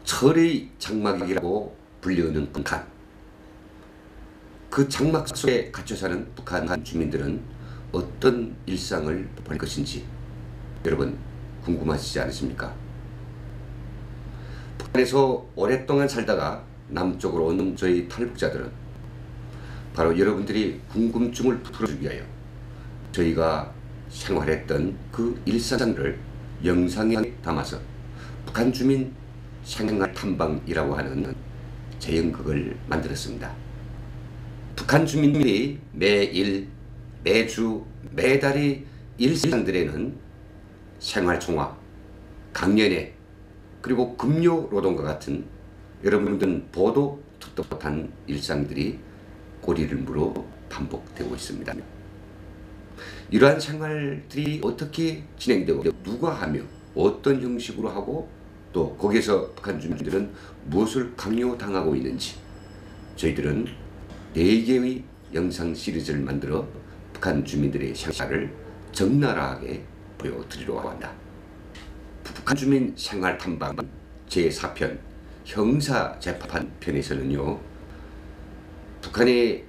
철의 장막이라고 불리우는 북한. 그 장막 속에 갇혀 사는 북한 주민들은 어떤 일상을 보낼 것인지 여러분 궁금하시지 않으십니까? 북한에서 오랫동안 살다가 남쪽으로 오는 저희 탈북자들은 바로 여러분들이 궁금증을 풀어주기 위하여 저희가 생활했던 그 일상을 영상에 담아서 북한 주민 생활 탐방이라고 하는 재연극을 만들었습니다. 북한 주민들이 매일, 매주, 매달의 일상들에는 생활총화, 강연회, 그리고 급료 노동과 같은 여러분들은 보도 듣도 못한 일상들이 꼬리를 물어 반복되고 있습니다. 이러한 생활들이 어떻게 진행되고 누가 하며 어떤 형식으로 하고 또 거기에서 북한 주민들은 무엇을 강요당하고 있는지 저희들은 4개의 영상 시리즈를 만들어 북한 주민들의 생활을 적나라하게 보여드리려고 한다. 북한 주민 생활 탐방 제4편 형사재판 편에서는요, 북한의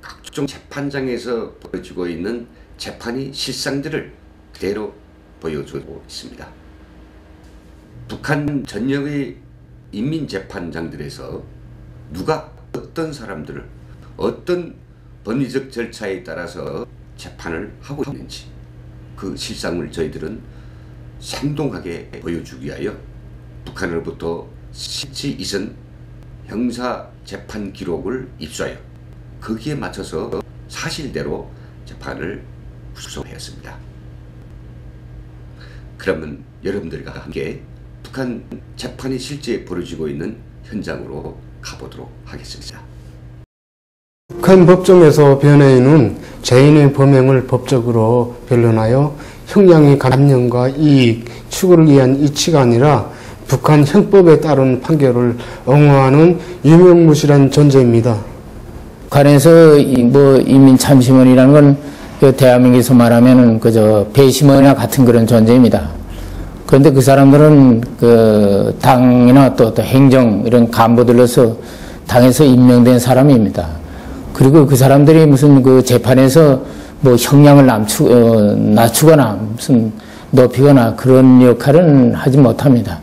각종 재판장에서 벌어지고 있는 재판의 실상들을 그대로 보여주고 있습니다. 북한 전역의 인민재판장들에서 누가 어떤 사람들을 어떤 법리적 절차에 따라서 재판을 하고 있는지 그 실상을 저희들은 생동하게 보여주기 위하여 북한으로부터 실제 이전 형사재판 기록을 입수하여 거기에 맞춰서 사실대로 재판을 구성하였습니다. 그러면 여러분들과 함께 북한 재판이 실제 벌어지고 있는 현장으로 가보도록 하겠습니다. 북한 법정에서 변호인은 죄인의 범행을 법적으로 변론하여 형량의 감형과 이익, 추구를 위한 이치가 아니라 북한 형법에 따른 판결을 옹호하는 유명무실한 존재입니다. 북한에서 인민참심원이라는 건 대한민국에서 말하면은 그저 배심원이나 같은 그런 존재입니다. 그런데 그 사람들은 그 당이나 또 행정 이런 간부들로서 당에서 임명된 사람입니다. 그리고 그 사람들이 무슨 그 재판에서 뭐 형량을 낮추거나 무슨 높이거나 그런 역할은 하지 못합니다.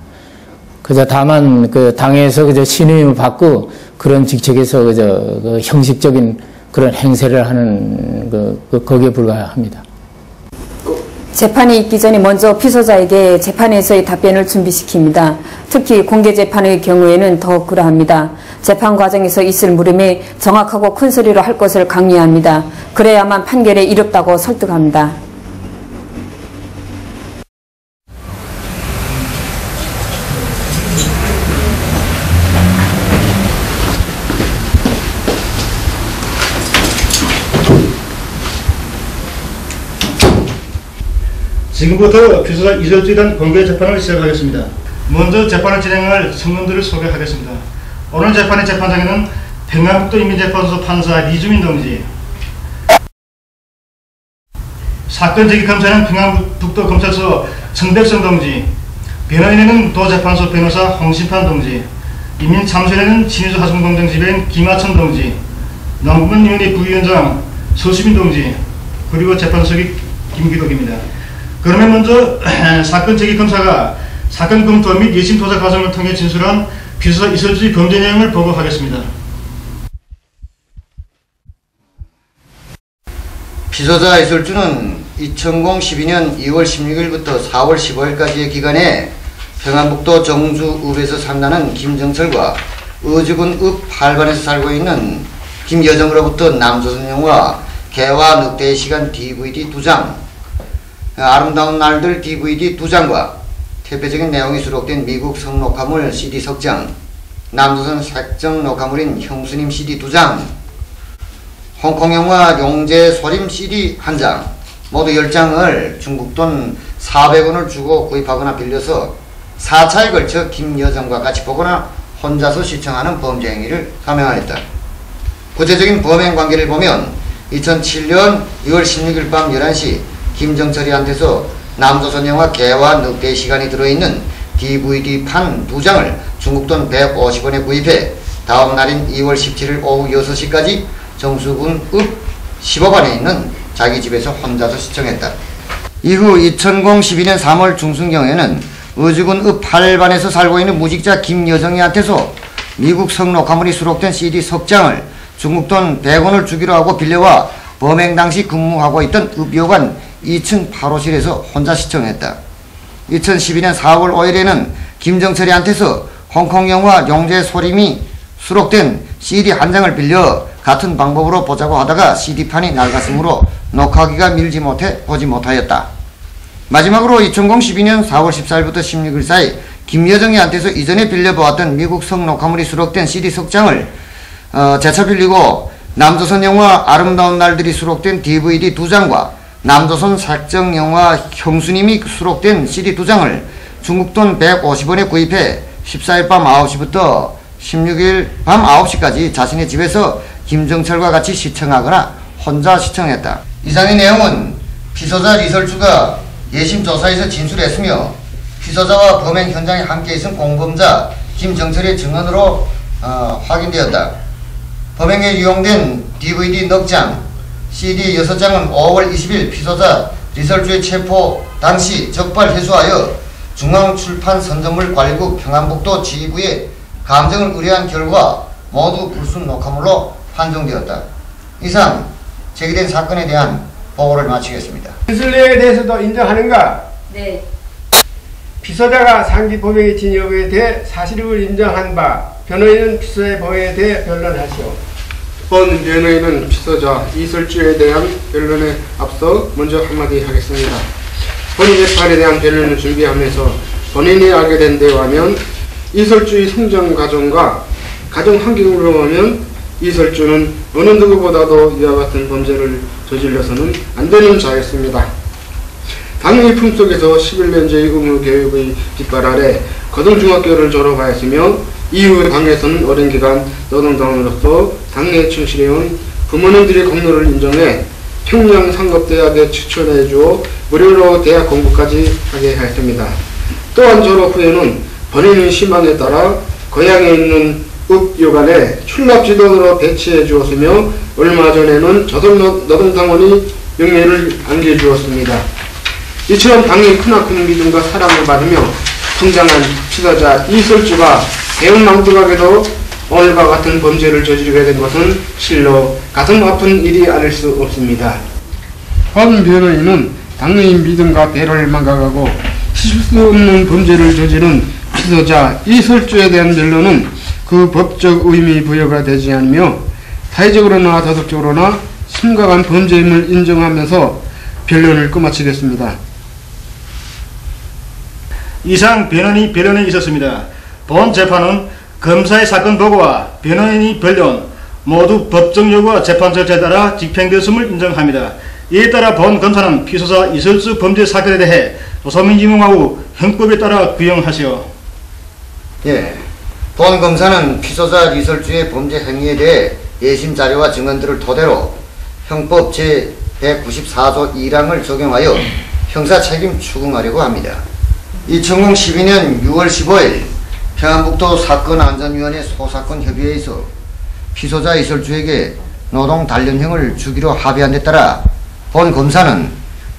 그저 다만 그 당에서 그저 신임을 받고 그런 직책에서 그저 그 형식적인 그런 행세를 하는 거기에 불과합니다. 재판이 있기 전에 먼저 피소자에게 재판에서의 답변을 준비시킵니다. 특히 공개재판의 경우에는 더욱 그러합니다. 재판 과정에서 있을 물음에 정확하고 큰 소리로 할 것을 강요합니다. 그래야만 판결에 이롭다고 설득합니다. 지금부터 피소자 이설주에 대한 공개 재판을 시작하겠습니다. 먼저 재판을 진행할 성명들을 소개하겠습니다. 오늘 재판의 재판장에는 평안북도 인민재판소 판사 이주민 동지, 사건 제기 검사는 평안북도 검찰서 정백성 동지, 변호인에는 도재판소 변호사 홍신판 동지, 인민참수인에는 신의주 하성공동 지배인 김하천 동지, 남북문위원회 부위원장 서수민 동지, 그리고 재판석이 김기덕입니다. 그러면 먼저 사건 제기 검사가 사건 검토 및 예심 조사 과정을 통해 진술한 피소자 이설주의 범죄 내용을 보고하겠습니다. 피소자 이설주는 2012년 2월 16일부터 4월 15일까지의 기간에 평안북도 정주읍에서 산다는 김정철과 어주군 읍 8반에서 살고 있는 김여정으로부터 남조선영과 개와 늑대의 시간 DVD 2장, 아름다운 날들 DVD 2장과 대표적인 내용이 수록된 미국 성녹화물 CD 석장, 남조선 색정 녹화물인 형수님 CD 2장, 홍콩 영화 용재 소림 CD 1장, 모두 10장을 중국 돈 400원을 주고 구입하거나 빌려서 4차에 걸쳐 김여정과 같이 보거나 혼자서 시청하는 범죄 행위를 감행하였다. 구체적인 범행 관계를 보면 2007년 2월 16일 밤 11시 김정철이한테서 남조선 영화 개와 늑대의 시간이 들어있는 DVD판 2장을 중국 돈 150원에 구입해 다음 날인 2월 17일 오후 6시까지 정수군 읍 15반에 있는 자기 집에서 혼자서 시청했다. 이후 2012년 3월 중순경에는 의주군 읍 8반에서 살고 있는 무직자 김여정이한테서 미국 성녹화물이 수록된 CD 석장을 중국 돈 100원을 주기로 하고 빌려와 범행 당시 근무하고 있던 읍요관 2층 8호실에서 혼자 시청했다. 2012년 4월 5일에는 김정철이한테서 홍콩 영화 용재 소림이 수록된 CD 한 장을 빌려 같은 방법으로 보자고 하다가 CD판이 낡았으므로 녹화기가 밀지 못해 보지 못하였다. 마지막으로 2012년 4월 14일부터 16일 사이 김여정이한테서 이전에 빌려보았던 미국 성녹화물이 수록된 CD 석장을 재차 빌리고 남조선 영화 아름다운 날들이 수록된 DVD 2장과 남조선 색정 영화 형수님이 수록된 CD 2장을 중국 돈 150원에 구입해 14일 밤 9시부터 16일 밤 9시까지 자신의 집에서 김정철과 같이 시청하거나 혼자 시청했다. 이상의 내용은 피소자 리설주가 예심 조사에서 진술했으며 피소자와 범행 현장에 함께 있은 공범자 김정철의 증언으로 확인되었다. 범행에 이용된 DVD 넉 장, CD 6장은 5월 20일 피소자 리설주의 체포 당시 적발 회수하여 중앙출판선전물 관리국 평안북도 지휘부에 감정을 의뢰한 결과 모두 불순 녹화물로 판정되었다. 이상 제기된 사건에 대한 보고를 마치겠습니다. 기술례에 대해서도 인정하는가? 네. 피소자가 상기 범행의 진역에 대해 사실을 인정한 바 변호인은 피소자의 범행에 대해 변론하시오. 본 변호인은 피소자 이설주에 대한 변론에 앞서 먼저 한마디 하겠습니다. 본 재판에 대한 변론을 준비하면서 본인이 알게 된 데 하면 이설주의 성장 과정과 가정 환경으로 보면 이설주는 어느 누구보다도 이와 같은 범죄를 저질러서는 안 되는 자였습니다. 당의 품속에서 11년제의 의무교육의 뒷발 아래 고등중학교를 졸업하였으며 이후 당에서는 오랜 기간 노동당으로서 당에 충실해온 부모님들의 공로를 인정해 평양상급대학에 추천해 주어 무료로 대학 공부까지 하게 하였습니다. 또한 졸업 후에는 본인의 희망에 따라 고향에 있는 읍요관에 출납지도로 배치해 주었으며 얼마 전에는 조선노동당원이 명예를 안겨주었습니다. 이처럼 당의 크나큰 믿음과 사랑을 받으며 성장한 피소자 이설주가 대응망두각에도 오늘과 같은 범죄를 저지르게 된 것은 실로 가슴 아픈 일이 아닐 수 없습니다. 본 변호인은 당의 믿음과 배려를 망각하고 씻을 수 없는 범죄를 저지른 피소자 이설주에 대한 변론은 그 법적 의미 부여가 되지 않으며 사회적으로나 도덕적으로나 심각한 범죄임을 인정하면서 변론을 끝마치겠습니다. 이상 변호인이 변론에 있었습니다. 본 재판은 검사의 사건 보고와 변호인의 변론 모두 법정 요구와 재판 절차에 따라 집행되었음을 인정합니다. 이에 따라 본 검사는 피소자 이설주 범죄 사건에 대해 소민지명하고 형법에 따라 규정하시오. 예. 본 검사는 피소자 리설주의 범죄 행위에 대해 예심 자료와 증언들을 토대로 형법 제194조 2항을 적용하여 형사 책임 추궁하려고 합니다. 2012년 6월 15일 평안북도 사건안전위원회 소사건 협의회에서 피소자 이설주에게 노동 단련형을 주기로 합의한 데 따라 본 검사는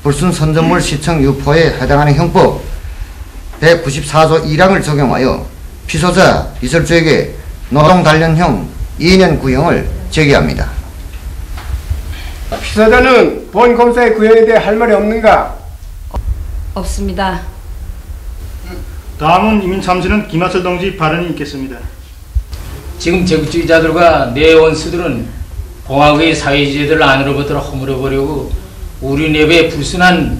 불순 선전물 시청 유포에 해당하는 형법 194조 1항을 적용하여 피소자 이설주에게 노동 단련형 2년 구형을 제기합니다. 피소자는 본 검사의 구형에 대해 할 말이 없는가? 없습니다. 다음은 이민 참수는 김하철 동지 발언이 있겠습니다. 지금 제국주의자들과 내원수들은 공화국의 사회주의자들 안으로부터 허물어보려고 우리 내부에 불순한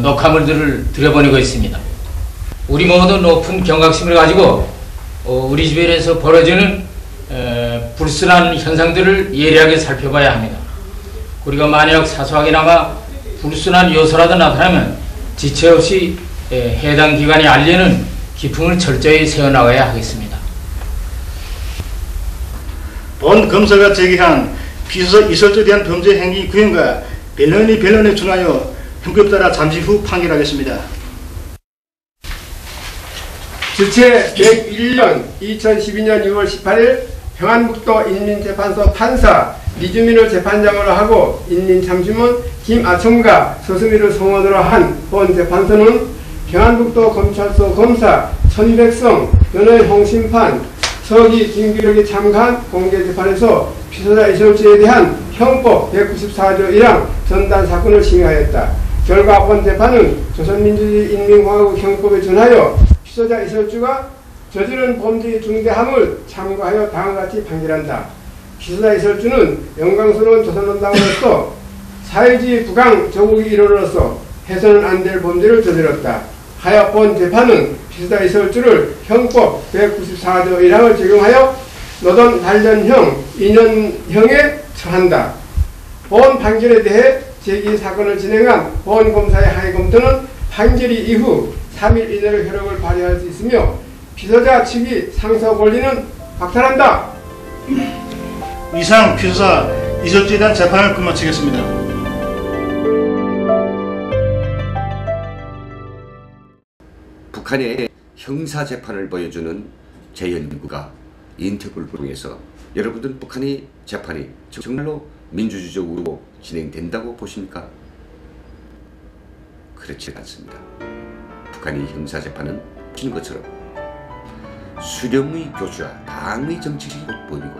녹화물들을 들여보내고 있습니다. 우리 모두 높은 경각심을 가지고 우리 주변에서 벌어지는 불순한 현상들을 예리하게 살펴봐야 합니다. 우리가 만약 사소하게나마 불순한 요소라도 나타나면 지체 없이 해당 기관에 알리는 기풍을 철저히 세워나가야 하겠습니다. 본 검사가 제기한 피소자 이설주에 대한 범죄 행위 구형과 변론이 변론에 준하여 형법에 따라 잠시 후 판결하겠습니다. 주체 101년 2012년 6월 18일 평안북도 인민재판소 판사 이주민을 재판장으로 하고 인민참심원 김아첨과 서수미를 성원으로 한 본 재판소는 평안북도 검찰소 검사 천백성, 변호인 홍심판, 서기 김기록이 참가한 공개재판에서 피소자 이설주에 대한 형법 194조 1항 전단 사건을 심의하였다. 결과 본 재판은 조선민주주의 인민공화국 형법에 준하여 피소자 이설주가 저지른 범죄의 중대함을 참고하여 다음과 같이 판결한다. 피소자 이설주는 영광스러운 조선원당으로서 사회주의 부강 조국의 일원으로서 해서는 안 될 범죄를 저질렀다. 하여 본 재판은 피소자 이설주를 형법 194조 1항을 적용하여 노동 단련형 2년형에 처한다. 본 판결에 대해 제기 사건을 진행한 본 검사의 하위 검토는 판결이 이후 3일 이내로 효력을 발휘할 수 있으며 피소자 측이 상소 권리는 박탈한다. 이상 피소자 이설주에 대한 재판을 끝마치겠습니다. 북한의 형사재판을 보여주는 재연구가 인터뷰를 통해서 여러분들은 북한의 재판이 정말로 민주주의적으로 진행된다고 보십니까? 그렇지 않습니다. 북한의 형사재판은 보시는 것처럼 수령의 교주와 당의 정치를 보이고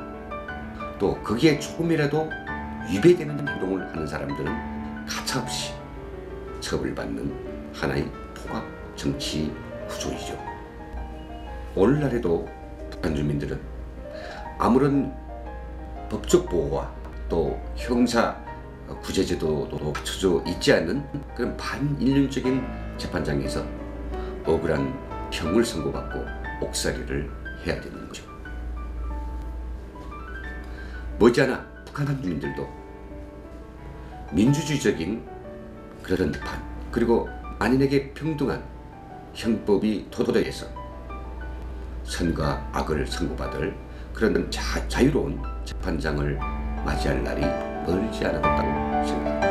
또 거기에 조금이라도 위배되는 행동을 하는 사람들은 가차없이 처벌받는 하나의 통합 정치 구조이죠. 오늘날에도 북한 주민들은 아무런 법적 보호와 또 형사 구제제도도 갖춰져 있지 않는 그런 반인륜적인 재판장에서 억울한 형을 선고받고 옥살이를 해야 되는 거죠. 머지않아 북한 주민들도 민주주의적인 그런 재판 그리고 만인에게 평등한 형법이 도덕에서 선과 악을 선고받을 그런 자유로운 재판장을 맞이할 날이 멀지 않았다고 생각합니다.